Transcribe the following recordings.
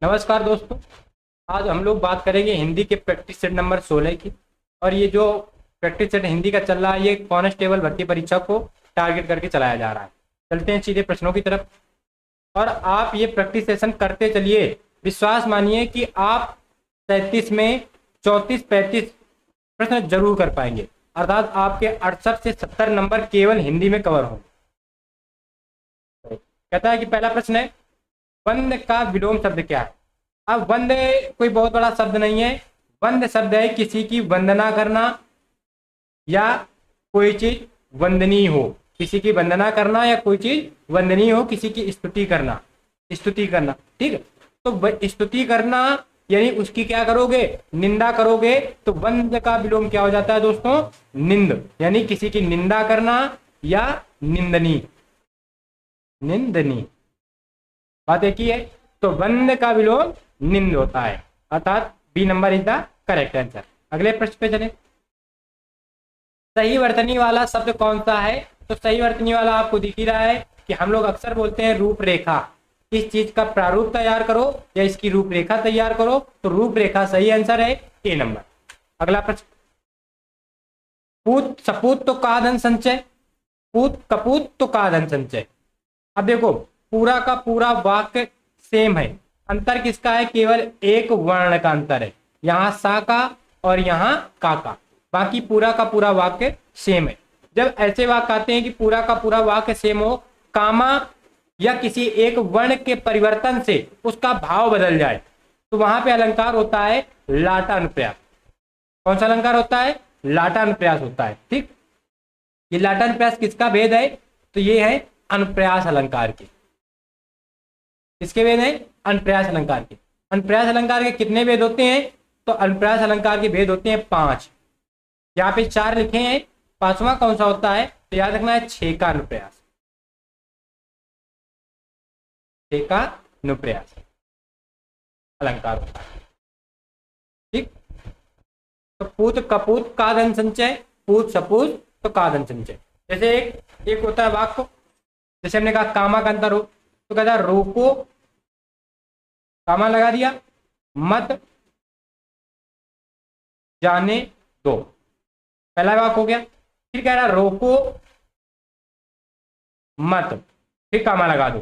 नमस्कार दोस्तों। आज हम लोग बात करेंगे हिंदी के प्रैक्टिस सेट नंबर 16 की। और ये जो प्रैक्टिस सेट हिंदी का चल रहा है ये कांस्टेबल भर्ती परीक्षा को टारगेट करके चलाया जा रहा है। चलते हैं सीधे प्रश्नों की तरफ और आप ये प्रैक्टिस सेशन करते चलिए। विश्वास मानिए कि आप 37 में 34-35 प्रश्न जरूर कर पाएंगे, अर्थात आपके 68 से 70 नंबर केवल हिंदी में कवर होंगे। कहता है कि पहला प्रश्न है, वंद का विलोम शब्द क्या है। अब वंद कोई बहुत बड़ा शब्द नहीं है। वंद शब्द है किसी की वंदना करना या कोई चीज वंदनीय हो, किसी की वंदना करना या कोई चीज वंदनीय हो, किसी की स्तुति करना, स्तुति करना। ठीक है, तो स्तुति करना यानी उसकी क्या करोगे, निंदा करोगे। तो वंद का विलोम क्या हो जाता है दोस्तों, निंद, यानी किसी की निंदा करना या निंदनी, निंदनी। बात एक ही है। तो वंद का विलोम निंद होता है, अर्थात B number is the correct answer. अगले प्रश्न पे चले। सही वर्तनी वाला शब्द कौन सा है। तो सही वर्तनी वाला आपको दिख ही रहा है कि हम लोग अक्सर बोलते हैं रूपरेखा। इस चीज का प्रारूप तैयार करो या इसकी रूपरेखा तैयार करो। तो रूपरेखा सही आंसर है, ए नंबर। अगला प्रश्न, पूत सपूत तो का धन संचय, पूत कपूत तो का धन संचय। अब देखो पूरा का पूरा वाक्य सेम है, अंतर किसका है, केवल एक वर्ण का अंतर है, यहाँ सा का और यहाँ का। बाकी पूरा का पूरा वाक्य सेम है। जब ऐसे वाक्य आते हैं कि पूरा का पूरा वाक्य सेम हो, कामा या किसी एक वर्ण के परिवर्तन से उसका भाव बदल जाए, तो वहां पे अलंकार होता है लाटानुप्रास। कौन सा अलंकार होता है, लाटानुप्रास होता है। ठीक, ये लाटानुप्रास किसका भेद है, तो ये है अनुप्रास अलंकार के। किसके भेद है, अनुप्रास अलंकार के। अनुप्रास अलंकार के कितने भेद होते हैं, तो अनुप्रास अलंकार के भेद होते हैं 5। यहाँ पे 4 लिखे हैं, 5वां कौन सा होता है, तो याद रखना है 6 का अनुप्रास, 6 का अनुप्रास अलंकार होता है। ठीक, तो पूत कपूत का धन संचय, पूत सपूत तो का धन संचय। जैसे एक होता है वाक्य, जैसे हमने कहा कामा का अंतर हो, तो कहता है रोको, कामा लगा दिया, मत जाने दो, पहला वाक्य हो गया। फिर कह रहा रोको मत, फिर कामा लगा दो,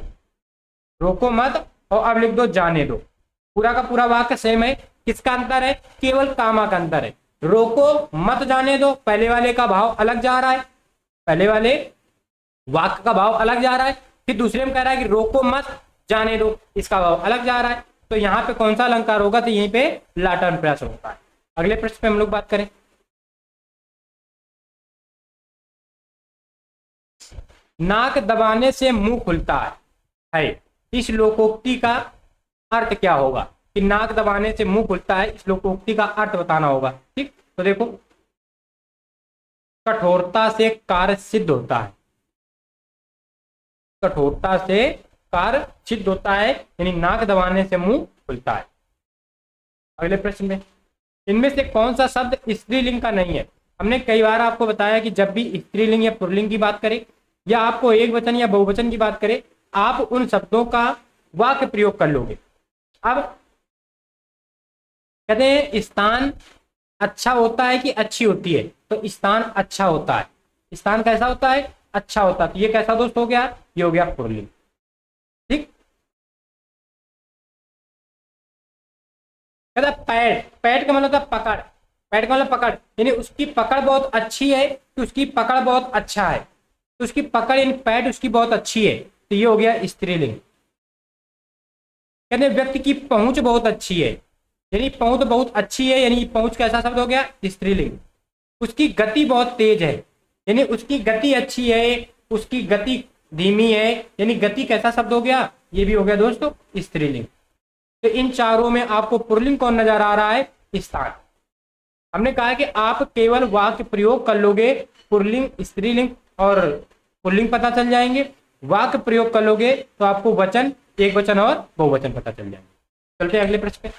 रोको मत और अब लिख दो जाने दो। पूरा का पूरा वाक्य सेम है, किसका अंतर है, केवल कामा का अंतर है। रोको मत जाने दो, पहले वाले का भाव अलग जा रहा है, पहले वाले वाक्य का भाव अलग जा रहा है। फिर दूसरे में कह रहा है कि रोको मत जाने दो, इसका भाव अलग जा रहा है। तो यहाँ पे कौन सा अलंकार होगा, तो यहीं पे लाटानुप्रास होता है। अगले प्रश्न पे हम लोग बात करें, नाक दबाने से मुंह खुलता है, इस लोकोक्ति का अर्थ क्या होगा। कि नाक दबाने से मुंह खुलता है, इस लोकोक्ति का अर्थ बताना होगा। ठीक, तो देखो कठोरता से कार्य सिद्ध होता है, कठोरता से कार्य सिद्ध होता है, यानी नाक दबाने से मुंह खुलता है। अगले प्रश्न में, इनमें से कौन सा शब्द स्त्रीलिंग का नहीं है। हमने कई बार आपको बताया कि जब भी स्त्रीलिंग या पुल्लिंग की बात करें या आपको एक वचन या बहुवचन की बात करें, आप उन शब्दों का वाक्य प्रयोग कर लोगे। अब कहते हैं स्थान अच्छा होता है कि अच्छी होती है, तो स्थान अच्छा होता है। स्थान कैसा होता है, अच्छा होता है। तो ये कैसा दोस्त हो गया, ये हो गया पुल्लिंग। ठीक, कहता है पैड, पैड का मतलब होता है पकड़, पैड का मतलब पकड़, यानी उसकी पकड़ बहुत अच्छी है, कि उसकी पकड़ बहुत अच्छा है, तो उसकी पकड़ यानी पैड उसकी बहुत अच्छी है, तो ये हो गया स्त्रीलिंग। कहते हैं व्यक्ति की पहुंच बहुत अच्छी है, यानी पहुंच बहुत अच्छी है, यानी पहुंच कैसा शब्द हो गया, स्त्रीलिंग। उसकी गति बहुत तेज है, यानी उसकी गति अच्छी है, उसकी गति धीमी है, यानी गति कैसा शब्द हो गया, ये भी हो गया दोस्तों स्त्रीलिंग। तो इन चारों में आपको पुल्लिंग कौन नजर आ रहा है, स्थान। हमने कहा है कि आप केवल वाक्य प्रयोग कर लोगे, पुल्लिंग स्त्रीलिंग और पुल्लिंग पता चल जाएंगे। वाक्य प्रयोग कर लोगे तो आपको वचन, एक वचन और बहुवचन पता चल जाएंगे। चलते हैं अगले प्रश्न पे,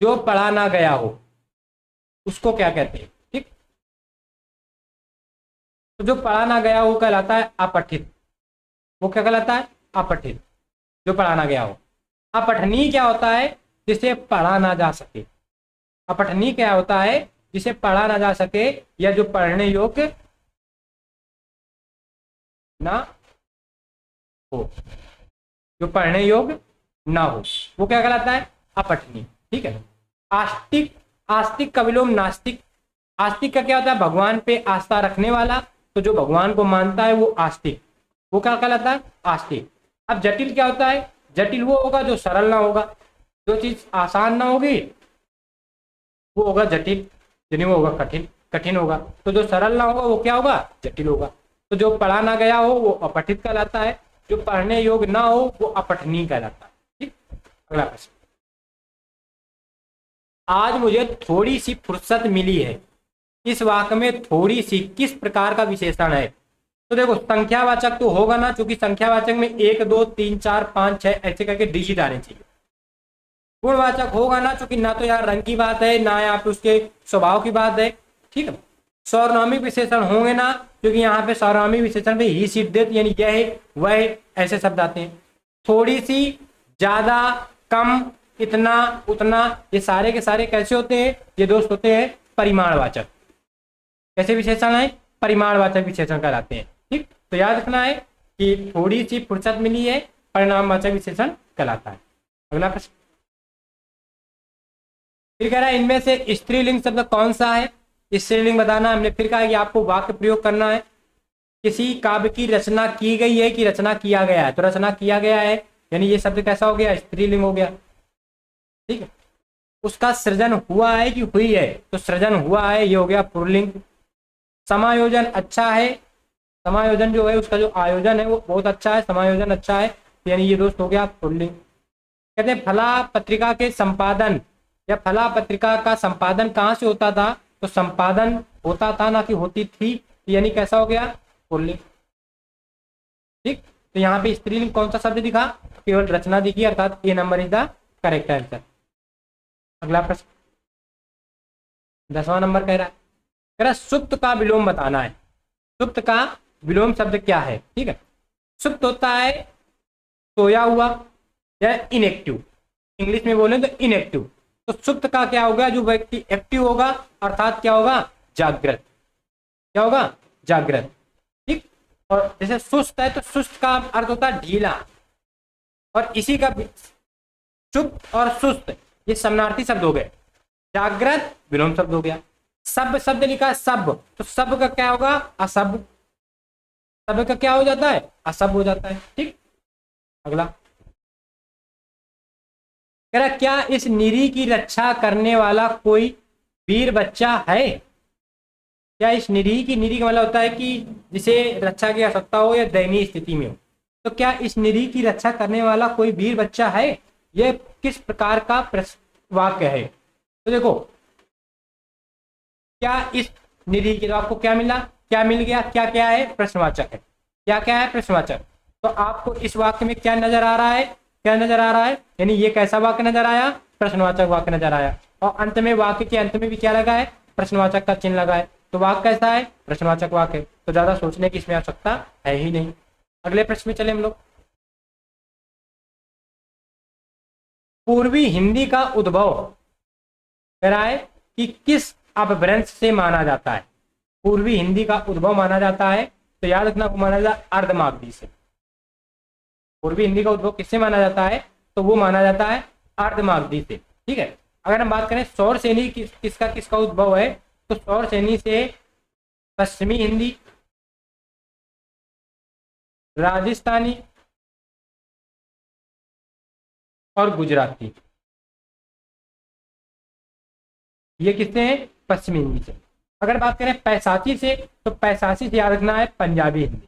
जो पढ़ा ना गया हो उसको क्या कहते हैं। ठीक, तो जो पढ़ा ना गया हो कहलाता है अपठित, वो क्या कहलाता है, अपठित, जो पढ़ा ना गया हो। अपठनीय क्या होता है? जिसे पढ़ा ना जा सके। अपठनीय क्या होता है? जिसे पढ़ा ना जा सके या जो पढ़ने योग्य ना हो, जो पढ़ने योग्य ना हो, वो क्या कहलाता है? अपठनीय। ठीक है। आस्तिक, आस्तिक का विलोम नास्तिक। आस्तिक का क्या होता है? भगवान पे आस्था रखने वाला, तो जो भगवान को मानता है वो आस्तिक, वो क्या कहलाता है? आस्तिक। अब जटिल क्या होता है? जटिल वो होगा जो सरल ना होगा, जो चीज आसान ना होगी वो होगा जटिल, यानी वो होगा कठिन, कठिन होगा। तो जो सरल ना होगा वो क्या होगा? जटिल होगा। तो जो पढ़ा ना गया हो वो अपठित कहलाता है, जो पढ़ने योग्य ना हो वो अपठनीय कहलाता है। ठीक। अगला प्रश्न, आज मुझे थोड़ी सी फुर्सत मिली है, इस वाक्य में थोड़ी सी किस प्रकार का विशेषण है? तो देखो, संख्यावाचक तो होगा ना, क्योंकि संख्यावाचक में 1 2 3 4 5 6 ऐसे करके डिजिट आने चाहिए। गुणवाचक होगा ना, क्योंकि ना तो यहाँ रंग की बात है ना यहाँ पे उसके स्वभाव की बात है। ठीक है। सार्वनामिक विशेषण होंगे ना, क्योंकि यहाँ पे सार्वनामिक विशेषण पे ही सिद्धेत यानी यह वह ऐसे शब्द आते हैं। थोड़ी सी, ज्यादा, कम, इतना, उतना, ये सारे के सारे कैसे होते हैं? ये दोस्त होते हैं परिमाणवाचक। कैसे विशेषण है? परिमाणवाचक विशेषण कहलाते हैं। ठीक। तो याद रखना है कि थोड़ी सी फुर्सत मिली है परिणामवाचक विशेषण कहलाता है। अगला प्रश्न, फिर कह रहा है इनमें से स्त्रीलिंग शब्द कौन सा है? स्त्रीलिंग बताना। हमने फिर कहा कि आपको वाक्य प्रयोग करना है। किसी काव्य की रचना की गई है कि रचना किया गया है? तो रचना किया गया है, यानी ये शब्द कैसा हो गया? स्त्रीलिंग हो गया। ठीक है। उसका सृजन हुआ है कि हुई है? तो सृजन हुआ है, ये हो गया पुल्लिंग। समायोजन अच्छा है, समायोजन जो है उसका जो आयोजन है वो बहुत अच्छा है, समायोजन अच्छा है, यानी ये दोस्त हो गया पुल्लिंग। कहते हैं फला पत्रिका के संपादन या फला पत्रिका का संपादन कहाँ से होता था? तो संपादन होता था ना कि होती थी, यानी कैसा हो गया? पुल्लिंग। ठीक। तो यहाँ पे स्त्रीलिंग कौन सा शब्द दिखा? केवल रचना दिखी, अर्थात A number is the correct answer. अगला प्रश्न 10वां नंबर कह रहा है सुप्त का विलोम बताना है। सुप्त का विलोम शब्द क्या है? ठीक है। सुप्त होता है सोया हुआ या इनएक्टिव, इंग्लिश में बोले तो इनएक्टिव। तो सुप्त का क्या होगा? जो व्यक्ति एक्टिव होगा, अर्थात क्या होगा? जागृत। क्या होगा? जागृत। ठीक। और जैसे सुस्त है तो सुस्त का अर्थ होता है ढीला, और इसी का चुप और सुस्त ये समानार्थी शब्द हो गए। जागृत विलोम शब्द हो गया। सब शब्द लिखा है सब, तो सब का क्या होगा? असब। सब का क्या हो जाता है? असब हो जाता है। ठीक। अगला कह रहा क्या इस निरी की रक्षा करने वाला कोई वीर बच्चा है? क्या इस निरी की, निरी का मतलब होता है कि जिसे रक्षा की आवश्यकता हो या दयनीय स्थिति में हो, तो क्या इस निरी की रक्षा करने वाला कोई वीर बच्चा है? यह किस प्रकार का वाक्य है? तो देखो, क्या इस निरी के, तो आपको क्या मिला? क्या मिल गया? क्या क्या है? प्रश्नवाचक है। क्या क्या है? प्रश्नवाचक। तो आपको इस वाक्य में क्या नजर आ रहा है? क्या नजर आ रहा है? यानी ये कैसा वाक्य नजर आया? प्रश्नवाचक वाक्य नजर आया। और अंत में, वाक्य के अंत में भी क्या लगा है? प्रश्नवाचक का चिन्ह लगा है। तो वाक्य कैसा है? प्रश्नवाचक वाक्य। तो ज्यादा सोचने की इसमें आवश्यकता है ही नहीं। अगले प्रश्न में चले हम लोग। पूर्वी हिंदी का उद्भव कह रहा है कि किस अपभ्रंश से माना जाता है? पूर्वी हिंदी का उद्भव माना जाता है, तो याद रखना को माना जाता है अर्धमागधी से। पूर्वी हिंदी का उद्भव किससे माना जाता है? तो वो माना जाता है अर्धमागधी से। ठीक है। अगर हम बात करें सौर सेनी किसका किसका उद्भव है, तो सौर सेनी से पश्चिमी हिंदी, राजस्थानी और गुजराती, ये किससे हैं? पश्चिमी हिंदी से। अगर बात करें पैसाची से, तो पैसाची से याद रखना है पंजाबी हिंदी।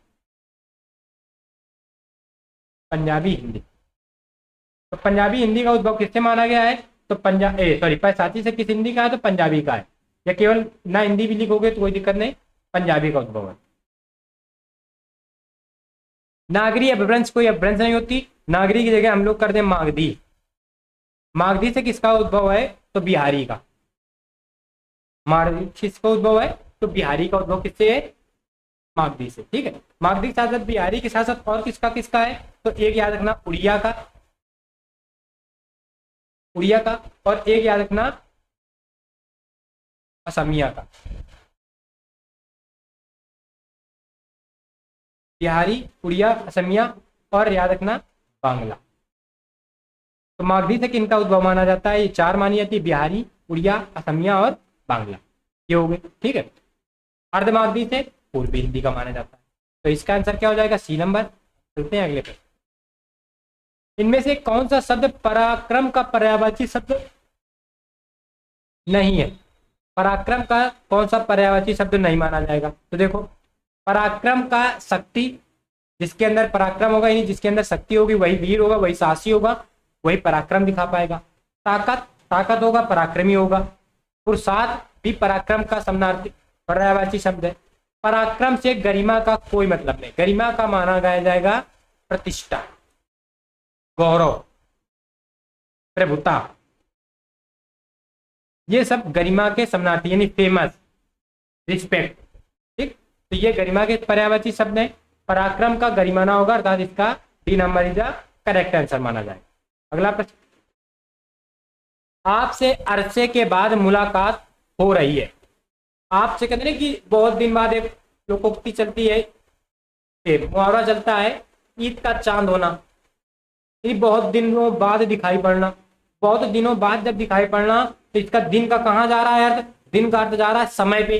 पंजाबी हिंदी। तो पंजाबी हिंदी का उद्भव किससे माना गया है? तो पैसाची से किस हिंदी का है? तो पंजाबी का है। या केवल ना हिंदी भी लिखोगे तो कोई दिक्कत नहीं, पंजाबी का उद्भव है। नागरी अपभ्रंश कोई अपभ्रंश नहीं होती, नागरी की जगह हम लोग करते हैं मागधी। मागधी से किसका उद्भव है? तो बिहारी का। मागधी किसका उद्भव है? तो बिहारी का उद्भव किससे है? मागधी से। ठीक है। मागधी के साथ साथ बिहारी के साथ साथ और किसका किसका है? तो एक याद रखना उड़िया का, उड़िया का, और एक याद रखना असमिया का। बिहारी, उड़िया, असमिया और याद रखना बांग्ला। तो मागधी से किनका उद्भव माना जाता है? ये चार मानी जाती है, बिहारी, उड़िया, असमिया और बांग्ला, ये हो गए। ठीक है, अर्धमागधी से पूर्वी हिंदी का माना जाता है। तो इसका आंसर क्या हो जाएगा? C number. चलते हैं अगले पर। इनमें से कौन सा शब्द पराक्रम का पर्यायवाची शब्द नहीं है? पराक्रम का कौन सा पर्यायवाची शब्द नहीं माना जाएगा? तो देखो, पराक्रम का शक्ति, जिसके अंदर पराक्रम होगा यानी जिसके अंदर शक्ति होगी वही वीर होगा, वही साहसी होगा, वही पराक्रम दिखा पाएगा। ताकत, ताकत होगा पराक्रमी होगा। पुरुषार्थ भी पराक्रम का समानार्थी पर्यायवाची शब्द है। पराक्रम से गरिमा का कोई मतलब नहीं। गरिमा का माना गया जाएगा प्रतिष्ठा, गौरव, प्रभुता, ये सब गरिमा के समानार्थी यानी फेमस, रिस्पेक्ट। ठीक, तो ये गरिमा के पर्यायवाची शब्द है। पराक्रम का गरिमाना होगा, अर्थात इसका D number is the correct answer माना जाएगा। अगला प्रश्न, आपसे अरसे के बाद मुलाकात हो रही है। आपसे कहते हैं कि बहुत दिन बाद एक लोकोक्ति चलती है, मुहावरा चलता है, ईद का चांद होना, यानी बहुत दिनों बाद दिखाई पड़ना। बहुत दिनों बाद जब दिखाई पड़ना तो इसका दिन का कहाँ जा रहा है अर्थ? दिन का अर्थ जा रहा है समय पे,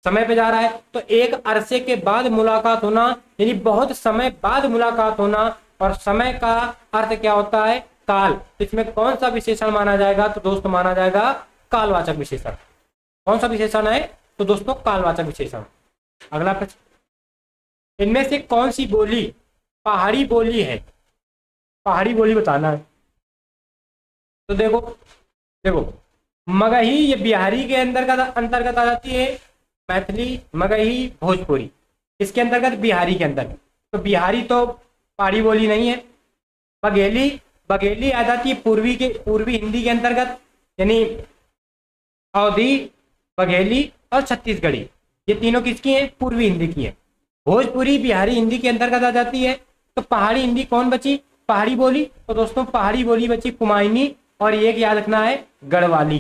समय पे जा रहा है। तो एक अरसे के बाद मुलाकात होना यानी बहुत समय बाद मुलाकात होना, और समय का अर्थ क्या होता है? काल। तो इसमें कौन सा विशेषण माना जाएगा? तो दोस्तों माना जाएगा कालवाचक विशेषण। कौन सा विशेषण है? तो दोस्तों कालवाचक विशेषण। अगला प्रश्न, इनमें से कौन सी बोली पहाड़ी बोली है? पहाड़ी बोली बताना है। तो देखो देखो, मगही ये बिहारी के अंतर्गत आ जाती है, मैथिली, मगही, भोजपुरी इसके अंतर्गत, बिहारी के अंतर्गत। तो बिहारी तो पहाड़ी बोली नहीं है। बघेली, बघेली आ जाती है पूर्वी हिंदी के अंतर्गत, यानी अवधी, बघेली और छत्तीसगढ़ी, ये तीनों किसकी हैं? पूर्वी हिंदी की है। भोजपुरी बिहारी हिंदी के अंतर्गत आ जाती है। तो पहाड़ी हिंदी कौन बची? पहाड़ी बोली। तो दोस्तों पहाड़ी बोली बची कुमायूनी, और एक याद रखना है गढ़वाली।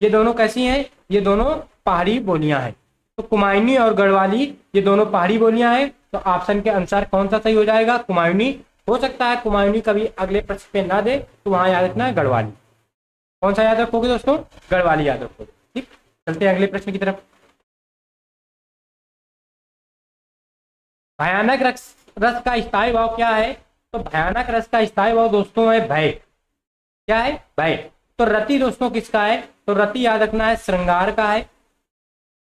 ये दोनों कैसी हैं? ये दोनों पहाड़ी बोलियां हैं। तो कुमायूनी और गढ़वाली ये दोनों पहाड़ी बोलियां हैं। तो ऑप्शन के अनुसार कौन सा सही हो जाएगा? कुमायूनी। हो सकता है कुमायूनी कभी अगले प्रश्न पे ना दे, तो वहां याद रखना है गढ़वाली। कौन सा याद रखोगे दोस्तों? गढ़वाली याद रखोगे। ठीक, चलते हैं अगले प्रश्न की तरफ। भयानक रस का स्थायी भाव क्या है? तो भयानक रस का स्थायी भाव दोस्तों है भय। क्या है? भय। तो रति दोस्तों किसका है? तो रति याद रखना है श्रृंगार का है।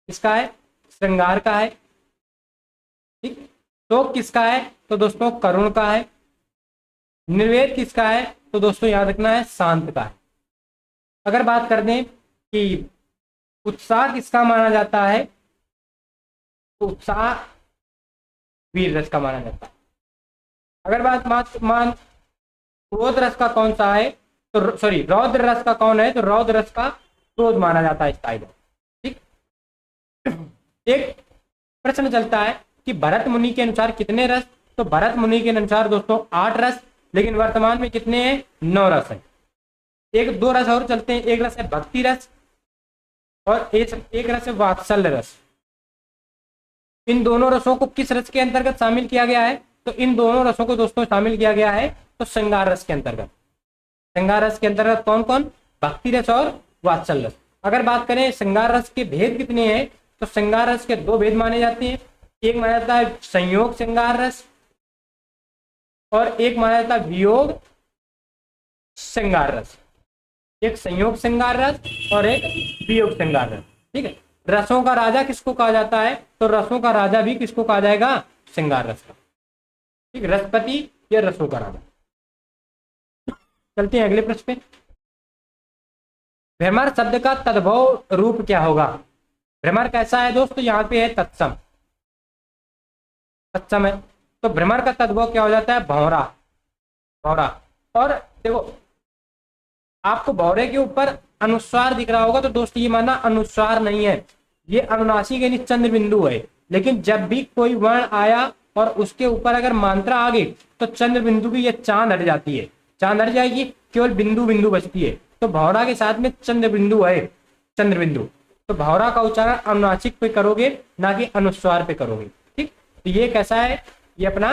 किसका है? श्रृंगार का है। ठीक, शोक किसका है? तो दोस्तों करुण का है। निर्वेद किसका है? तो दोस्तों याद रखना है शांत का है। अगर बात कर दें कि उत्साह किसका माना जाता है, तो उत्साह वीर रस का माना जाता है। अगर बात मान क्रोध रस का कौन सा है, तो सॉरी रौद्र रस का कौन है? तो रौद्र रस का क्रोध माना जाता है स्थायी। ठीक, एक प्रश्न चलता है कि भरत मुनि के अनुसार कितने रस? तो भरत मुनि के अनुसार दोस्तों 8 रस, लेकिन वर्तमान में कितने हैं? 9 रस है। एक दो रस और चलते हैं। एक रस है भक्ति रस और एक रस है वात्सल्य रस। इन दोनों रसों को किस रस के अंतर्गत शामिल किया गया है? तो इन दोनों रसों को दोस्तों शामिल किया गया है तो श्रृंगार रस के अंतर्गत। श्रृंगार रस के अंतर्गत कौन कौन? भक्ति रस और वात्सल्य रस। अगर बात करें श्रृंगार रस के भेद कितने हैं, तो श्रृंगार रस के 2 भेद माने जाते हैं। एक माना जाता है संयोग श्रृंगार रस और एक माना जाता है वियोग श्रृंगार रस। एक संयोग श्रृंगार रस और एक वियोग श्रृंगार रस। ठीक है, रसों का राजा किसको कहा जाता है? तो रसों का राजा भी किसको कहा जाएगा? श्रृंगार रस का। ठीक, रसपति या रसों का राजा। चलते हैं अगले प्रश्न पे। भ्रमर शब्द का तद्भव रूप क्या होगा? भ्रमर कैसा है दोस्तों? यहाँ पे है तत्सम, तत्सम है। तो भ्रमर का तद्भव क्या हो जाता है? भौरा, भौरा। और देखो आपको भौरे के ऊपर अनुस्वार दिख रहा होगा, तो दोस्तों ये माना अनुस्वार नहीं है, ये अनुनासिक यानी चंद्र बिंदु है। लेकिन जब भी कोई वर्ण आया और उसके ऊपर अगर मात्रा आ गई तो चंद्र बिंदु की ये चांद हट जाती है। चांद हट जाएगी, केवल बिंदु बिंदु बचती है। तो भौरा के साथ में चंद्र बिंदु है, चंद्र बिंदु। तो भौरा का उच्चारण अनुनासिक पे करोगे, ना कि अनुस्वार पे करोगे। ठीक, तो ये कैसा है, ये अपना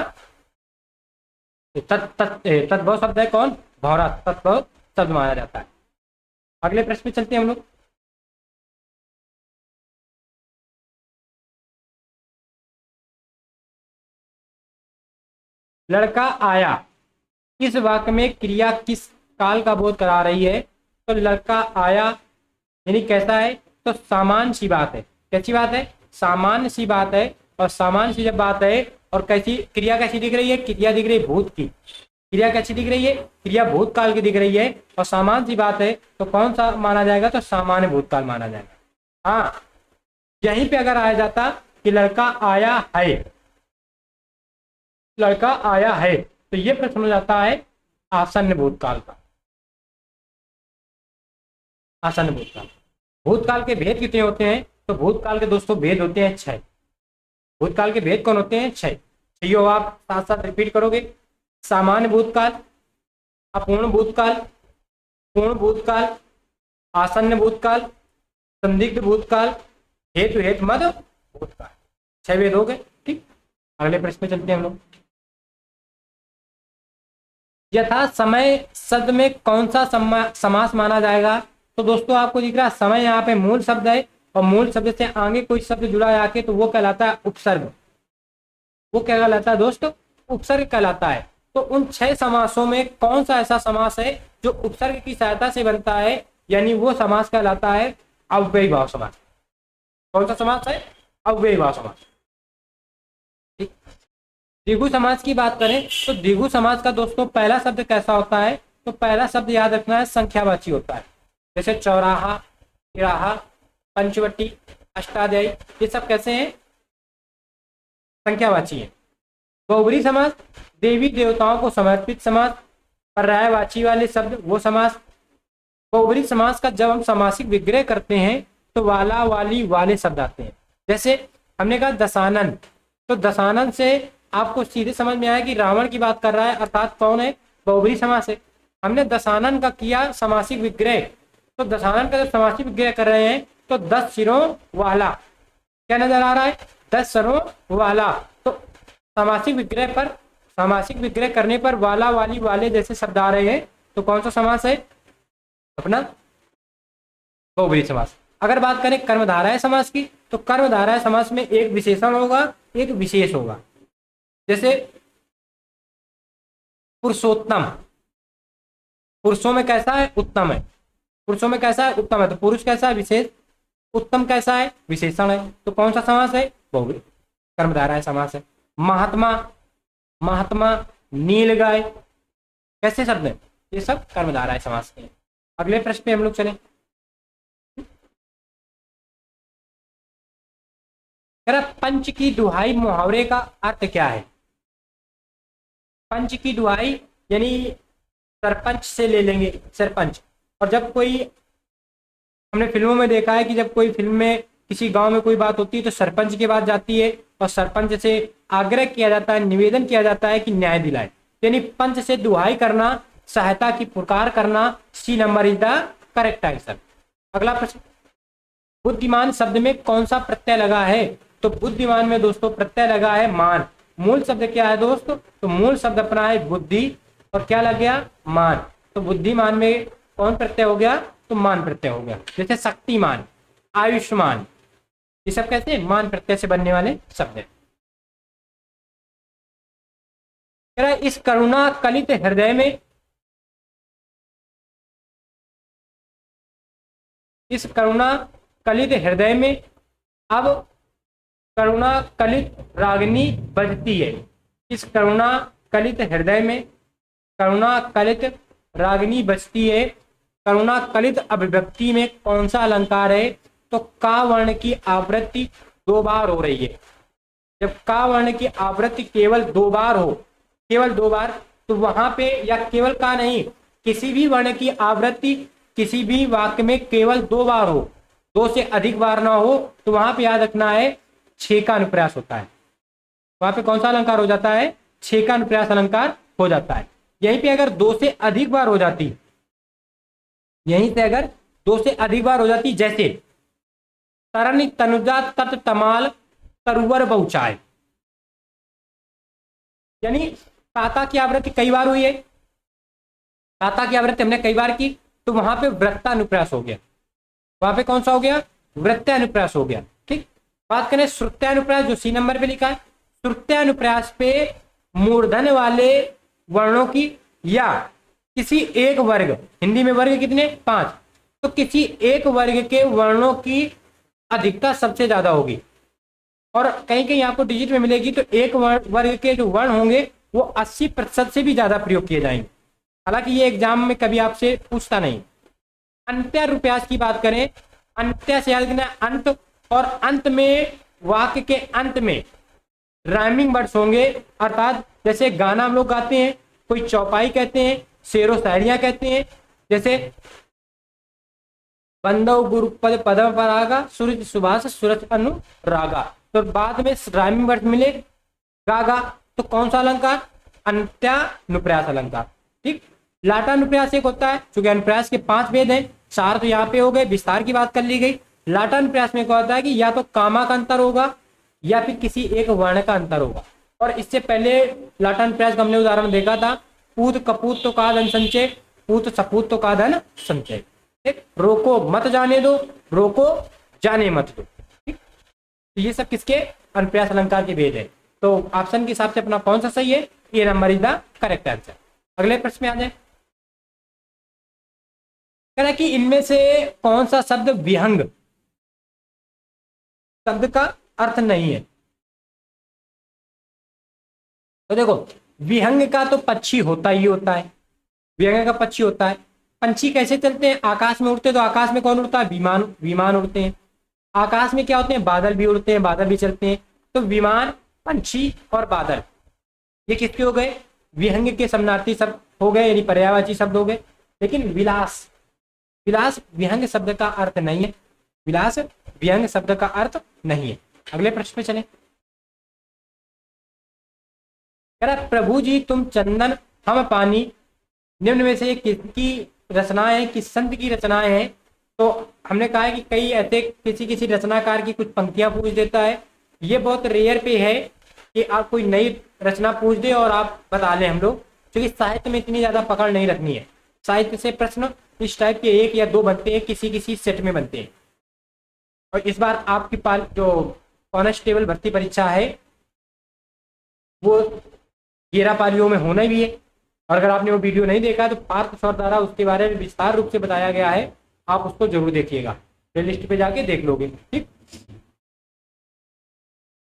तद्भव शब्द है। कौन? भौरा तद्भव शब्द माना जाता है। अगले प्रश्न पे चलते हैं हम लोग। लड़का आया, इस वाक्य में क्रिया किस काल का बोध करा रही है? तो लड़का आया यानी कैसा है? तो सामान्य सी बात है। कैसी बात है? सामान्य सी बात है। और सामान्य सी जब बात है और कैसी क्रिया कैसी दिख रही है? क्रिया दिख रही है भूत की। क्रिया कैसी दिख रही है? क्रिया भूतकाल की दिख रही है। और सामान्य सी बात है तो कौन सा माना जाएगा? तो सामान्य भूतकाल माना जाएगा। हाँ, यहीं पे अगर आया जाता कि लड़का आया है, लड़का आया है, तो ये प्रश्न हो जाता है आसन्न भूतकाल का। आसन्न भूतकाल। भूतकाल के भेद कितने होते हैं? तो भूतकाल के दोस्तों भेद होते हैं 6। भूतकाल के भेद कौन होते हैं? 6। छो आप साथ साथ रिपीट करोगे। सामान्य भूतकाल, अपूर्ण भूतकाल, पूर्ण भूतकाल, आसन्न भूतकाल, संदिग्ध भूतकाल, हेतु हेतु मद भूतकाल। 6 भेद हो गए। ठीक, अगले प्रश्न पे चलते हैं हम लोग। यथा समय शब्द में कौन सा समास माना जाएगा? तो दोस्तों आपको दिख रहा है समय यहाँ पे मूल शब्द है, और मूल शब्द से आगे कोई शब्द जुड़ा है आके तो वो कहलाता है उपसर्ग। वो क्या कहलाता है दोस्तों? उपसर्ग कहलाता है। तो उन 6 समासों में कौन सा ऐसा समास है जो उपसर्ग की सहायता से बनता है? यानी वो समास कहलाता है अव्ययी भाव समास। कौन सा समास है? अव्ययी भाव समास। द्विगु समास की बात करें तो द्विगु समास का दोस्तों पहला शब्द कैसा होता है? तो पहला शब्द याद रखना है संख्यावाची होता है। जैसे चौराहा, तिराहा, पंचवटी, अष्टाध्यायी, ये सब कैसे हैं? संख्यावाची है। बहुब्री समास देवी देवताओं को समर्पित समास, पर्यायवाची वाले शब्द वो समास। बहुब्री समास का जब हम समासिक विग्रह करते हैं तो वाला, वाली, वाले शब्द आते हैं। जैसे हमने कहा दशानन, तो दशानन से आपको सीधे समझ में आया कि रावण की बात कर रहा है, अर्थात कौन है? बहुब्री समास है। हमने दशानन का किया समासिक विग्रह, तो दशानन का जब समासिक विग्रह कर रहे हैं तो 10 सिरों वाला क्या नजर आ रहा है? 10 सिरों वाला। तो समासिक विग्रह पर, समासिक विग्रह करने पर वाला, वाली, वाले जैसे शब्द आ रहे हैं तो कौन सा समास है? अपना बहुब्री समास। अगर बात करें कर्मधारय समास की तो कर्मधारय समास में एक विशेषण होगा, एक विशेष होगा। जैसे पुरुषोत्तम, पुरुषों में कैसा है? उत्तम है। पुरुषों में कैसा है? उत्तम है। तो पुरुष कैसा है? विशेष। उत्तम कैसा है? विशेषण है। तो कौन सा समास है? बहुब्री कर्मधारय समास है। महात्मा, महात्मा, नीलगाय, कैसे शब्द है? ये सब कर्मधारय समास के हैं। अगले प्रश्न पे हम लोग चलें। पंच की दुहाई मुहावरे का अर्थ क्या है? पंच की दुहाई यानी सरपंच से ले लेंगे, सरपंच। और जब कोई, हमने फिल्मों में देखा है कि जब कोई फिल्म में किसी गांव में कोई बात होती है तो सरपंच की बात जाती है और सरपंच से आग्रह किया जाता है, निवेदन किया जाता है कि न्याय दिलाए। यानी पंच से दुहाई करना, सहायता की पुकार करना। C number is the correct answer. अगला प्रश्न, बुद्धिमान शब्द में कौन सा प्रत्यय लगा है? तो बुद्धिमान में दोस्तों प्रत्यय लगा है मान। मूल शब्द क्या है दोस्तों? तो मूल शब्द अपना है बुद्धि, और क्या लग गया? मान। तो बुद्धिमान में कौन प्रत्यय हो गया? तो मान प्रत्यय हो गया। जैसे शक्तिमान, आयुष्मान, ये सब कैसे मान प्रत्यय से बनने वाले शब्द हैं। इस करुणा कलित हृदय में, इस करुणा कलित हृदय में अब करुणा कलित रागिनी बजती है। इस करुणा कलित हृदय में करुणा कलित रागिनी बजती है। करुणा कलित अभिव्यक्ति में कौन सा अलंकार है? तो का वर्ण की आवृत्ति 2 बार हो रही है। जब का वर्ण की आवृत्ति केवल 2 बार हो, केवल 2 बार, तो वहां पे, या केवल का नहीं, किसी भी वर्ण की आवृत्ति किसी भी वाक्य में केवल 2 बार हो, 2 से अधिक बार ना हो, तो वहां पे याद रखना है 6 का अनुप्रास होता है। वहां पे कौन सा अलंकार हो जाता है? 6 का अनुप्रास अलंकार हो जाता है। यहीं पे अगर 2 से अधिक बार हो जाती, यहीं से अगर 2 से अधिक बार हो जाती, जैसे तरनी तनुजा तट तमाल तरुवर बहुचाय, यानी ताता की आवृत्ति कई बार हुई है, ताता की आवृत्ति हमने कई बार की, तो वहां पे वृत्तानुप्रास हो गया, वहां पे कौन सा हो गया, वृत्तानुप्रास हो गया। ठीक, बात करें श्रुत्यानुप्रास, जो सी नंबर पे लिखा है, श्रुत्यानुप्रास पे मूर्धन वाले वर्णों की या किसी एक वर्ग, हिंदी में वर्ग कितने, 5, तो किसी एक वर्ग के वर्णों की अधिकता सबसे ज्यादा होगी, और कहीं कहीं आपको डिजिट में मिलेगी, तो एक वर्ग के जो वर्ण होंगे वो 80% से भी ज्यादा प्रयोग किए जाएंगे। हालांकि ये एग्जाम में कभी आपसे पूछता नहीं। अंत्यानुप्रास की बात करें, अंत्य से याद रखना अंत, और अंत में वाक्य के अंत में राइमिंग वर्ड्स होंगे, अर्थात जैसे गाना हम लोग गाते हैं, कोई चौपाई कहते हैं, शेरो शायरियां कहते हैं, जैसे बंदो गुरुपद पदम परागा सूरज सुभाष सूरज अनुरागा, तो बाद में राइमिंग वर्ड मिले गागा, तो कौन सा अलंकार, अंत्यानुप्रास अलंकार। ठीक, लाटानुप्रास एक होता है, क्योंकि अनुप्रास के 5 भेद हैं, 4 तो यहाँ पे हो गए, विस्तार की बात कर ली गई। लाटानुप्रास में क्या होता है कि या तो कामा का अंतर होगा या फिर किसी एक वर्ण का अंतर होगा, और इससे पहले लाटानुप्रास का हमने उदाहरण देखा था, पूत कपूत तो का धन संचय, पूत सपूत तो का धन संचय। ठीक, रोको मत जाने दो, रोको जाने मत दो। ठीक, तो ये सब किसके, अनुप्रास अलंकार के भेद है। तो ऑप्शन के हिसाब से अपना कौन सा सही है, A number is the correct answer. अगले प्रश्न में आ जाए, कह रहा है कि इनमें से कौन सा शब्द विहंग शब्द का अर्थ नहीं है। तो देखो, विहंग का तो पक्षी होता ही होता है, विहंग का पक्षी होता है। पंछी कैसे चलते हैं, आकाश में उड़ते हैं, तो आकाश में कौन उड़ता है, विमान, विमान उड़ते हैं। आकाश में क्या होते हैं, बादल भी उड़ते हैं, बादल भी चलते हैं। तो विमान, पंछी और बादल, ये किसके हो गए, विहंग के समानार्थी शब्द हो गए, यानी पर्यायवाची शब्द हो गए। लेकिन विलास, विलास विहंग शब्द का अर्थ नहीं है, विलास विहंग शब्द का अर्थ नहीं है। अगले प्रश्न पे चले, कह रहा प्रभु जी तुम चंदन हम पानी, निम्न में से किसकी रचनाएं, किस संत की रचनाएं हैं। तो हमने कहा है कि कई ऐसे किसी किसी रचनाकार की कुछ पंक्तियां पूछ देता है, ये बहुत रेयर पे है कि आप कोई नई रचना पूछ दे और आप बता लें हम लोग, क्योंकि साहित्य में इतनी ज्यादा पकड़ नहीं रखनी है। साहित्य से प्रश्न इस टाइप के 1 या 2 बनते हैं, किसी किसी सेट में बनते हैं। और इस बार आपकी जो कांस्टेबल भर्ती परीक्षा है वो 11 पालियों में होना भी है, और अगर आपने वो वीडियो नहीं देखा तो पार्थ सर द्वारा उसके बारे में विस्तार रूप से बताया गया है, आप उसको जरूर देखिएगा, प्लेलिस्ट पे जाके देख लोगे। ठीक,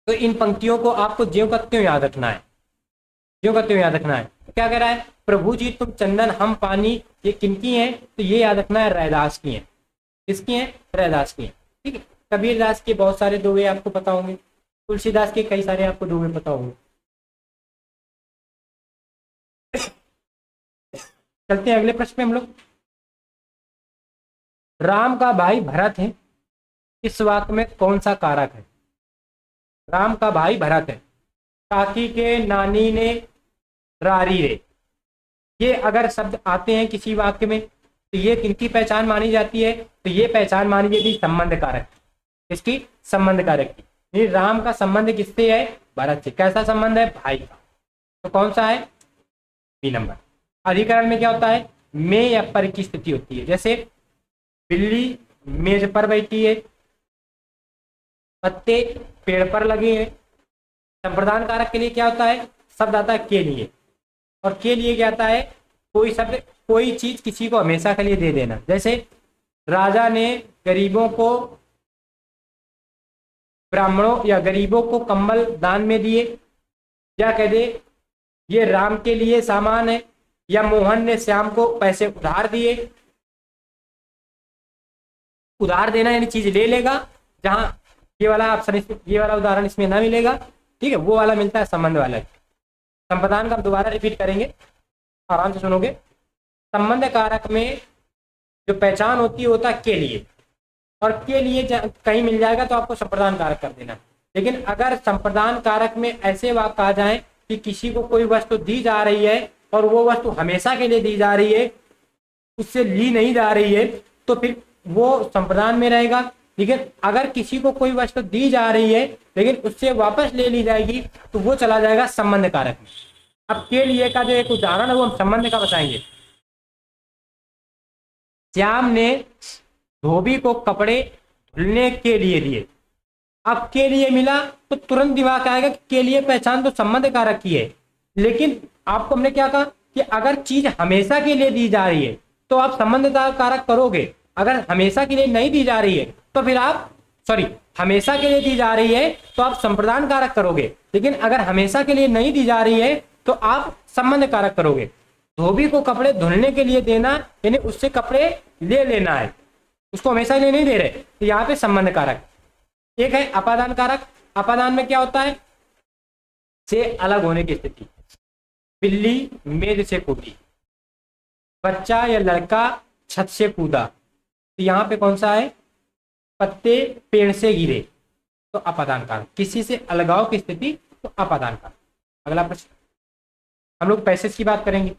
तो इन पंक्तियों को आपको ज्यों का त्यों याद रखना है, ज्यों का त्यों याद रखना है। तो क्या कह रहा है, प्रभु जी तुम चंदन हम पानी, ये किनकी है, तो ये याद रखना है, रैदास की है। किसकी है, रैदास की है। ठीक है, कबीरदास के बहुत सारे दोहे आपको पता होंगे, तुलसीदास के कई सारे आपको दोहे पता होंगे। चलते हैं अगले प्रश्न में हम लोग। राम का भाई भरत है, इस वाक्य में कौन सा कारक है। राम का भाई भरत है, काकी के नानी ने रारी रे, ये अगर शब्द आते हैं किसी वाक्य में तो ये किनकी पहचान मानी जाती है, तो ये पहचान मानी जाती है संबंध कारक, इसकी संबंध कारक की। राम का संबंध किससे है, भरत से। कैसा संबंध है, भाई का। तो कौन सा है, बी नंबर। अधिकरण में क्या होता है, में या पर की स्थिति होती है, जैसे बिल्ली मेज पर बैठी है, पत्ते पेड़ पर लगे हैं। संप्रदान कारक के लिए क्या होता है, शब्द आता है के लिए, और के लिए क्या आता है, कोई शब्द कोई चीज किसी को हमेशा के लिए दे देना। जैसे राजा ने गरीबों को, ब्राह्मणों या गरीबों को कंबल दान में दिए, या कह दे ये राम के लिए सामान है, या मोहन ने श्याम को पैसे उधार दिए। उधार देना यानी चीज ले लेगा, जहां ये वाला ऑप्शन, ये वाला उदाहरण इसमें ना मिलेगा। ठीक है, वो वाला मिलता है संबंध वाला। संप्रदान का हम दोबारा रिपीट करेंगे, आराम से सुनोगे। संबंध कारक में जो पहचान होती है होता है के लिए, और के लिए कहीं मिल जाएगा तो आपको संप्रदान कारक कर देना। लेकिन अगर संप्रदान कारक में ऐसे वाक्य आ जाए कि किसी को कोई वस्तु दी जा रही है और वो वस्तु हमेशा के लिए दी जा रही है, उससे ली नहीं जा रही है, तो फिर वो संप्रदान में रहेगा। लेकिन अगर किसी को कोई वस्तु दी जा रही है लेकिन उससे वापस ले ली जाएगी तो वो चला जाएगा संबंध कारक में। अब के लिए का जो एक उदाहरण है वो हम संबंध का बताएंगे। श्याम ने धोबी को कपड़े धुलने के लिए दिए। अब के लिए मिला तो तुरंत दिमाग आएगा कि के लिए पहचान तो संबंध कारक की है, लेकिन आपको हमने क्या कहा कि अगर चीज हमेशा के लिए दी जा रही है तो आप संबंध कारक करोगे, अगर हमेशा के लिए नहीं दी जा रही है तो फिर आप हमेशा के लिए दी जा रही है तो आप संप्रदान कारक करोगे, लेकिन अगर हमेशा के लिए नहीं दी जा रही है तो आप संबंध कारक करोगे। धोबी को कपड़े धुलने के लिए देना यानी उससे कपड़े ले लेना है, उसको हमेशा के लिए नहीं दे रहे, तो यहाँ पे संबंध कारक। एक है अपादान कारक। अपादान में क्या होता है? से अलग होने की स्थिति। बिल्ली मेज से कूदी, बच्चा या लड़का छत से कूदा, तो यहाँ पे कौन सा है? पत्ते पेड़ से गिरे, तो अपादान कारक। किसी से अलगाव की स्थिति तो अपादान कारक। अगला प्रश्न, हम लोग पैसेज की बात करेंगे,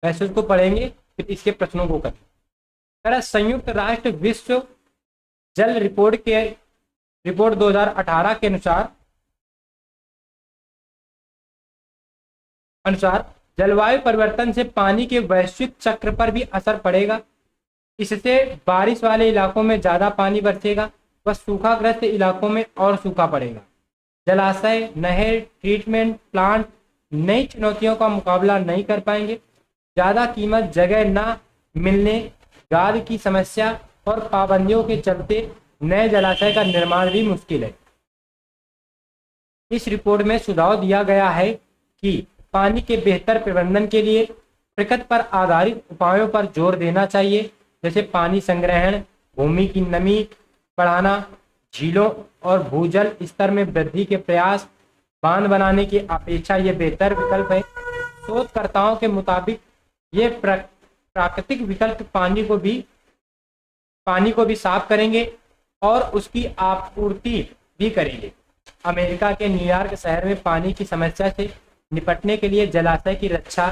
पैसेज को पढ़ेंगे फिर इसके प्रश्नों को करेंगे। संयुक्त राष्ट्र विश्व जल रिपोर्ट 2018 के अनुसार जलवायु परिवर्तन से पानी के वैश्विक चक्र पर भी असर पड़ेगा। इससे बारिश वाले इलाकों में ज्यादा पानी बरसेगा व सूखाग्रस्त इलाकों में और सूखा पड़ेगा। जलाशय, नहर, ट्रीटमेंट प्लांट नई चुनौतियों का मुकाबला नहीं कर पाएंगे। ज्यादा कीमत, जगह न मिलने, गाद की समस्या और पाबंदियों के चलते नए जलाशय का निर्माण भी मुश्किल है। इस रिपोर्ट में सुझाव दिया गया है कि पानी के बेहतर प्रबंधन के लिए प्रकृति पर आधारित उपायों पर जोर देना चाहिए, जैसे पानी संग्रहण, भूमि की नमी बढ़ाना, झीलों और भूजल स्तर में वृद्धि के प्रयास। बांध बनाने की अपेक्षा ये बेहतर विकल्प है। शोधकर्ताओं के मुताबिक ये प्राकृतिक विकल्प पानी को भी साफ करेंगे और उसकी आपूर्ति भी करेंगे। अमेरिका के न्यूयॉर्क शहर में पानी की समस्या से निपटने के लिए जलाशय की रक्षा,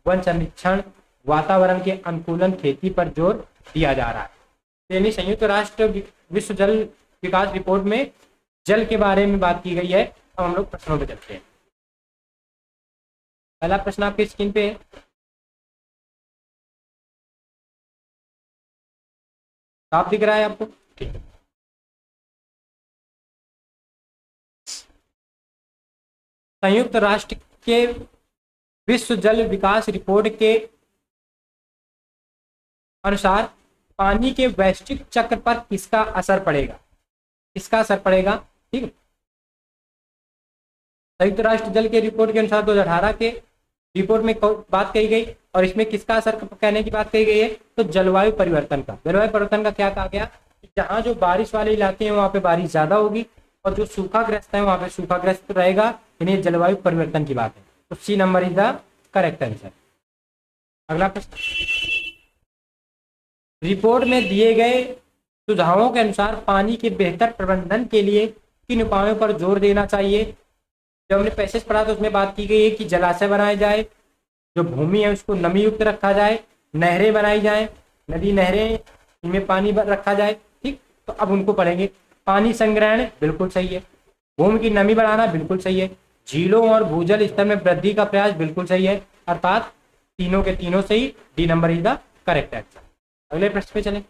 वन संरक्षण, वातावरण के अनुकूलन, खेती पर जोर दिया जा रहा है। यानी संयुक्त राष्ट्र विश्व जल विकास रिपोर्ट में जल के बारे में बात की गई है। अब हम लोग प्रश्नों पे चलते हैं। पहला प्रश्न आपकी स्क्रीन पे है। साफ दिख रहा है आपको? ठीक है। संयुक्त राष्ट्र के विश्व जल विकास रिपोर्ट के अनुसार पानी के वैश्विक चक्र पर किसका असर पड़ेगा? किसका असर पड़ेगा? ठीक है। संयुक्त राष्ट्र जल के रिपोर्ट के अनुसार 2018 के रिपोर्ट में बात कही गई और इसमें किसका असर कहने की बात कही गई है? तो जलवायु परिवर्तन का। जलवायु परिवर्तन का क्या कहा गया? जहाँ जो बारिश वाले इलाके हैं वहां पे बारिश ज्यादा होगी और जो सूखाग्रस्त है वहां पे सूखाग्रस्त रहेगा, यानी जलवायु परिवर्तन की बात है। तो C number is the correct answer. अगला प्रश्न, रिपोर्ट में दिए गए सुझावों के अनुसार पानी के बेहतर प्रबंधन के लिए किन उपायों पर जोर देना चाहिए? जब हमने पैसेज पढ़ा तो उसमें बात की गई है कि जलाशय बनाए जाए, जो भूमि है उसको नमी युक्त रखा जाए, नहरें बनाई जाए, नदी नहरें इनमें पानी रखा जाए। ठीक, तो अब उनको पढ़ेंगे। पानी संग्रहण बिल्कुल सही है, भूमि की नमी बढ़ाना बिल्कुल सही है, झीलों और भूजल स्तर में वृद्धि का प्रयास बिल्कुल सही है, अर्थात तीनों के तीनों सही। D number is the correct answer. अगले प्रश्न पे चलें।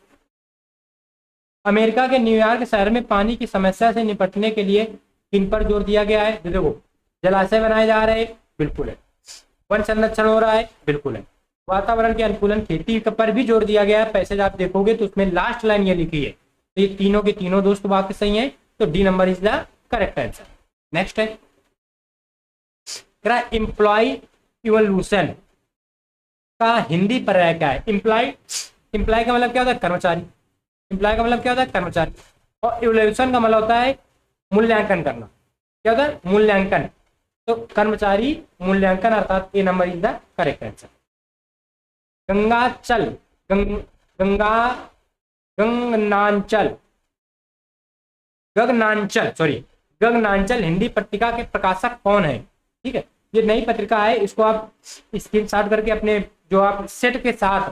अमेरिका के न्यूयॉर्क शहर में पानी की समस्या से निपटने के लिए किन पर जोर दिया गया है? देखो, जलाशय बनाए जा रहे हैं, बिल्कुल है। वन संरक्षण हो रहा है, बिल्कुल है। वातावरण के अनुकूलन, खेती पर भी जोर दिया गया है। पैसेज आप देखोगे तो उसमें लास्ट लाइन ये लिखी है, तो ये तीनों के तीनों दोस्त वाक्य सही है, तो D number is the correct answer. Next है एम्प्लॉय इवोल्यूशन का हिंदी पर्याय क्या है? इम्प्लॉय का मतलब क्या होता है? कर्मचारी। इम्प्लॉय का मतलब क्या होता है? कर्मचारी। और इवोल्यूशन का मतलब होता है मूल्यांकन करना। क्या होता है? मूल्यांकन। तो कर्मचारी मूल्यांकन, अर्थात A number is the correct answer. गंगानांचल गगनांचल हिंदी पत्रिका के प्रकाशक कौन है? ठीक है, ये नई पत्रिका है, इसको आप स्क्रीनशॉट करके अपने जो आप सेट के साथ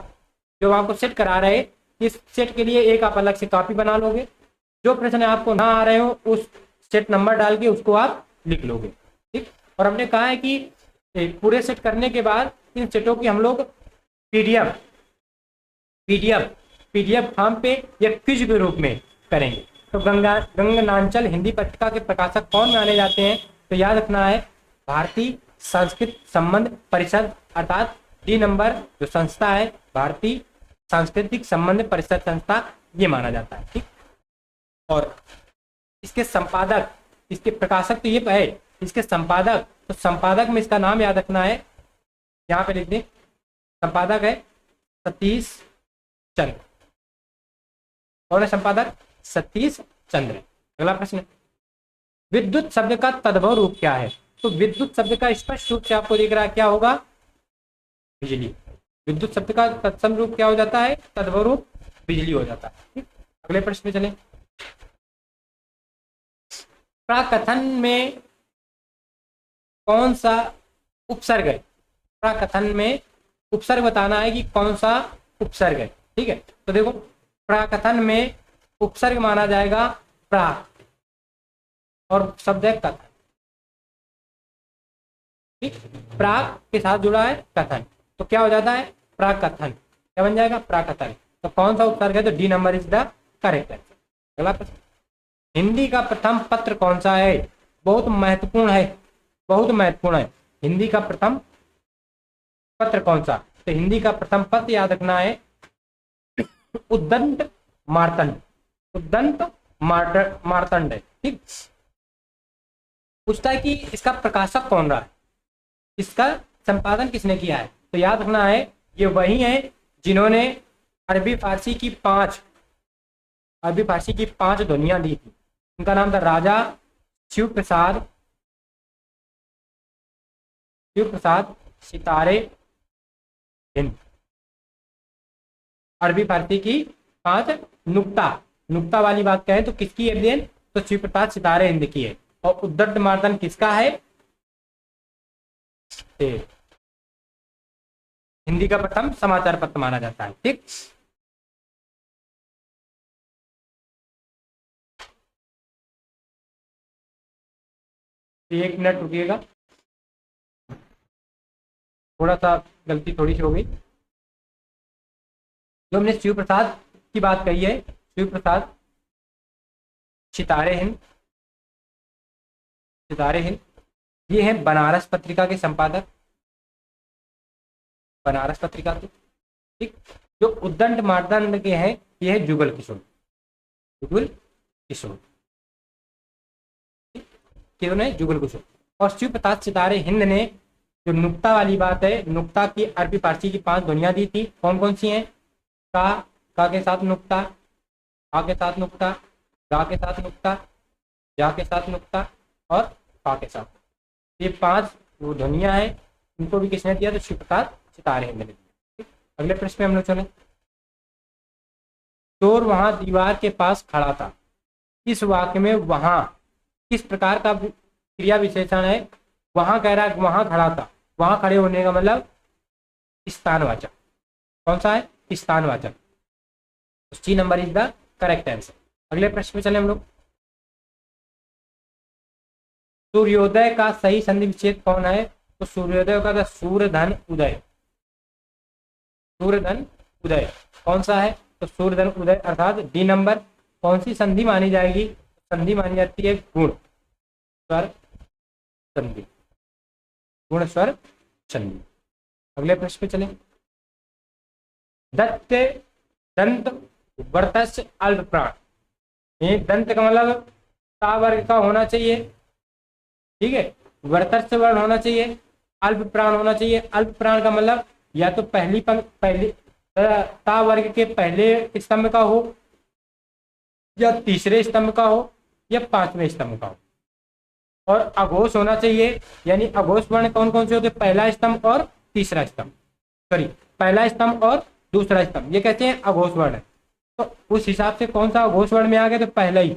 जो आपको सेट करा रहे हैं, इस सेट के लिए एक आप अलग से कॉपी बना लोगे। जो प्रश्न आपको ना आ रहे हो उस सेट नंबर डाल के उसको आप लिख लोगे, ठीक। और हमने कहा है कि पूरे सेट करने के बाद इन सेटों की हम लोग पीडीएफ फॉर्म पे या क्विज के रूप में करेंगे। तो गंगनांचल हिंदी पत्रिका के प्रकाशक कौन माने जाते हैं? तो याद रखना है भारतीय संस्कृत संबंध परिषद, अर्थात डी नंबर जो संस्था है भारतीय सांस्कृतिक संबंध परिषद संस्था, ये माना जाता है, ठीक। और इसके संपादक, इसके प्रकाशक तो ये है, इसके संपादक, तो संपादक में इसका नाम याद रखना है, यहाँ पे लिख दें, संपादक है सतीश चंद्र। कौन है संपादक? सतीश चंद्र। अगला प्रश्न, विद्युत शब्द का तद्भव रूप क्या है? तो विद्युत शब्द का स्पष्ट रूप से आपको दिख रहा है, क्या होगा? बिजली। विद्युत शब्द का तत्सम रूप क्या हो जाता है? तद्भव रूप बिजली हो जाता है, ठीक। अगले प्रश्न पे चलें। प्राकथन में कौन सा उपसर्ग है? प्राकथन में उपसर्ग बताना है कि कौन सा उपसर्ग है, ठीक है। तो देखो, प्राकथन में उपसर्ग माना जाएगा प्राक, और शब्द है कथन, ठीक। प्राक के साथ जुड़ा है कथन, तो क्या हो जाता है? प्राकथन। क्या बन जाएगा? प्राकथन। तो कौन सा उपसर्ग है? तो D number is the correct answer. अगला प्रश्न, हिंदी का प्रथम पत्र कौन सा है? बहुत महत्वपूर्ण है, बहुत महत्वपूर्ण है। हिंदी का प्रथम पत्र कौन सा? तो हिंदी का प्रथम पत्र याद रखना है उद्दंत मार्तंड, उद्दंत मार्तंड है, ठीक। पूछता है कि इसका प्रकाशक कौन रहा है, इसका संपादन किसने किया है? तो याद रखना है ये वही है जिन्होंने अरबी फारसी की पांच ध्वनियां दी थी। उनका नाम था राजा शिव प्रसाद सितारे हिंद। अरबी फारसी की 5 नुक्ता वाली बात कहें तो किसकी है देन? तो शिव प्रसाद सितारे हिंद की है। और उद्दंत मार्तंड किसका है? हिंदी का प्रथम समाचार पत्र माना जाता है, ठीक। एक मिनट रुकिएगा, थोड़ा सा गलती थोड़ी सी हो गई। जो हमने शिव प्रसाद की बात कही है, शिव प्रसाद सितारे हिंद, ये है बनारस पत्रिका के संपादक, बनारस पत्रिका के, ठीक। जो उद्दंत मार्तंड के हैं ये है जुगल किशोर, जुगल किशोर। और शिव प्रसाद सितारे हिंद ने जो नुक्ता वाली बात है, नुक्ता की अरबी फारसी की 5 ध्वनियां दी थी। कौन कौन सी हैं? का के साथ नुक्ता, आ के साथ नुक्ता, गा के साथ नुक्ता, जा के साथ नुक्ता और पा के साथ। ये 5 वो ध्वनियां हैं, इनको भी किसने दिया? तो शिव प्रसाद सितारे हिंद ने दिया। अगले प्रश्न में हम लोग चले। चोर वहां दीवार के पास खड़ा था, इस वाक्य में वहां किस प्रकार का क्रिया विशेषण है? वहां कह रहा है वहां खड़ा था, वहां खड़े होने का मतलब स्थानवाचक। कौन सा है? स्थानवाचक। C number is the correct answer. अगले प्रश्न में चले हम लोग। सूर्योदय का सही संधि विच्छेद कौन है? तो सूर्योदय का सूर्यधन उदय, सूर्यधन उदय कौन सा है? तो सूर्यधन उदय, अर्थात डी नंबर। कौन सी संधि मानी जाएगी? संधि मानी जाती है गुण स्वर संधि, गुण स्वर संधि। अगले प्रश्न पे चले। दंत वर्तस्य अल्प प्राण, ये दंत का मतलब ता वर्ग का होना चाहिए, ठीक है। वर्तस्य वर्ण होना चाहिए, अल्प प्राण होना चाहिए। अल्प प्राण का मतलब या तो पहली ता वर्ग के पहले स्तंभ का हो, या तीसरे स्तंभ का हो, या 5वें स्तंभ का हो। और अघोष होना चाहिए, यानी अघोष वर्ण कौन कौन से होते? पहला स्तंभ और तीसरा स्तंभ, सॉरी पहला स्तंभ और दूसरा स्तंभ, ये कहते हैं अघोष वर्ण। तो उस हिसाब से कौन सा अघोष वर्ण में आ गया? तो पहले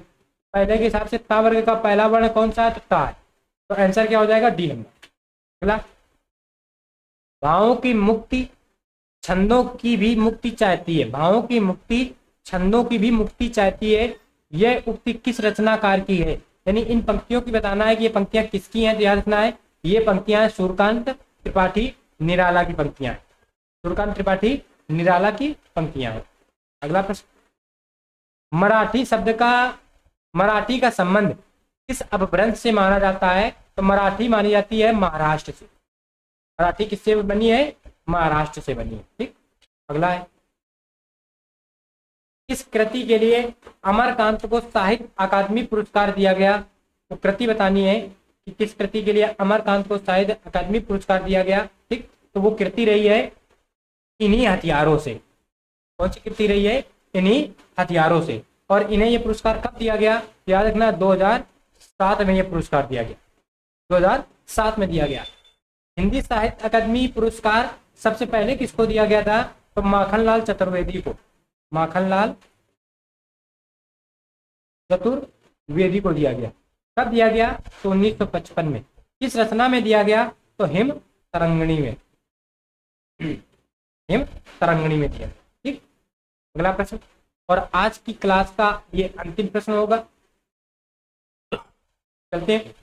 के हिसाब से ता वर्ग का पहला वर्ण कौन सा है? तो ता है। तो आंसर क्या हो जाएगा? D number. अगला, भावों की मुक्ति छंदों की भी मुक्ति चाहती है। भावों की मुक्ति छंदों की भी मुक्ति चाहती है, यह उक्ति किस रचनाकार की है? यानी इन पंक्तियों की बताना है कि ये पंक्तियां किसकी हैं, तो याद रखना है ये पंक्तियां सूर्यकांत त्रिपाठी निराला की पंक्तियां हैं। सूर्यकांत त्रिपाठी निराला की पंक्तियां हैं। अगला प्रश्न, मराठी का संबंध किस अपभ्रंश से माना जाता है? तो मराठी मानी जाती है महाराष्ट्र से। मराठी किससे बनी है? महाराष्ट्र से बनी है। ठीक। अगला है, इस कृति के लिए अमरकांत को साहित्य अकादमी पुरस्कार दिया गया। तो कृति बतानी है कि किस कृति के लिए अमरकांत को साहित्य अकादमी पुरस्कार दिया गया। ठीक। तो वो कृति रही है इन्हीं हथियारों से। कौन सी कृति रही है? इन्हीं हथियारों से। और इन्हें ये पुरस्कार कब दिया गया? याद रखना 2007 में ये पुरस्कार दिया गया। 2007 में दिया गया। हिंदी साहित्य अकादमी पुरस्कार सबसे पहले किसको दिया गया था? तो माखनलाल चतुर्वेदी को। माखनलाल चतुर्वेदी को दिया गया। कब दिया गया? तो 1955 में। किस रचना में दिया गया? तो हिम तरंगिणी में। हिम तरंगिणी में दिया। ठीक। अगला प्रश्न, और आज की क्लास का ये अंतिम प्रश्न होगा। चलते हैं।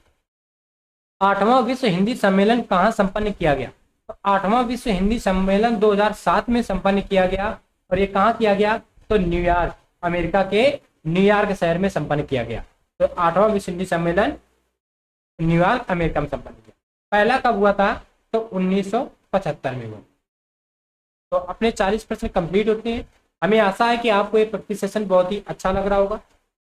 8वां विश्व हिंदी सम्मेलन कहाँ संपन्न किया गया? तो 8वां विश्व हिंदी सम्मेलन 2007 में संपन्न किया गया। और ये कहाँ किया गया? तो न्यूयॉर्क, अमेरिका के न्यूयॉर्क शहर में संपन्न किया गया। तो 8वां विश्व हिंदी सम्मेलन न्यूयॉर्क, अमेरिका में संपन्न किया। पहला कब हुआ था? तो 1975 में हुआ। तो अपने 40 प्रश्न कंप्लीट होते हैं। हमें आशा है कि आपको ये प्रैक्टिस सेशन बहुत ही अच्छा लग रहा होगा।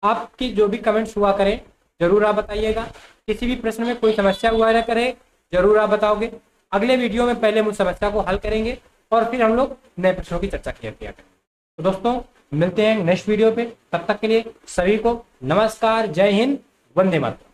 आपकी जो भी कमेंट्स हुआ करें जरूर आप बताइएगा। किसी भी प्रश्न में कोई समस्या हुआ ना करे जरूर आप बताओगे। अगले वीडियो में पहले हम उस समस्या को हल करेंगे और फिर हम लोग नए प्रश्नों की चर्चा किया करेंगे। तो दोस्तों मिलते हैं नेक्स्ट वीडियो पे। तब तक के लिए सभी को नमस्कार, जय हिंद, वंदे मातरम।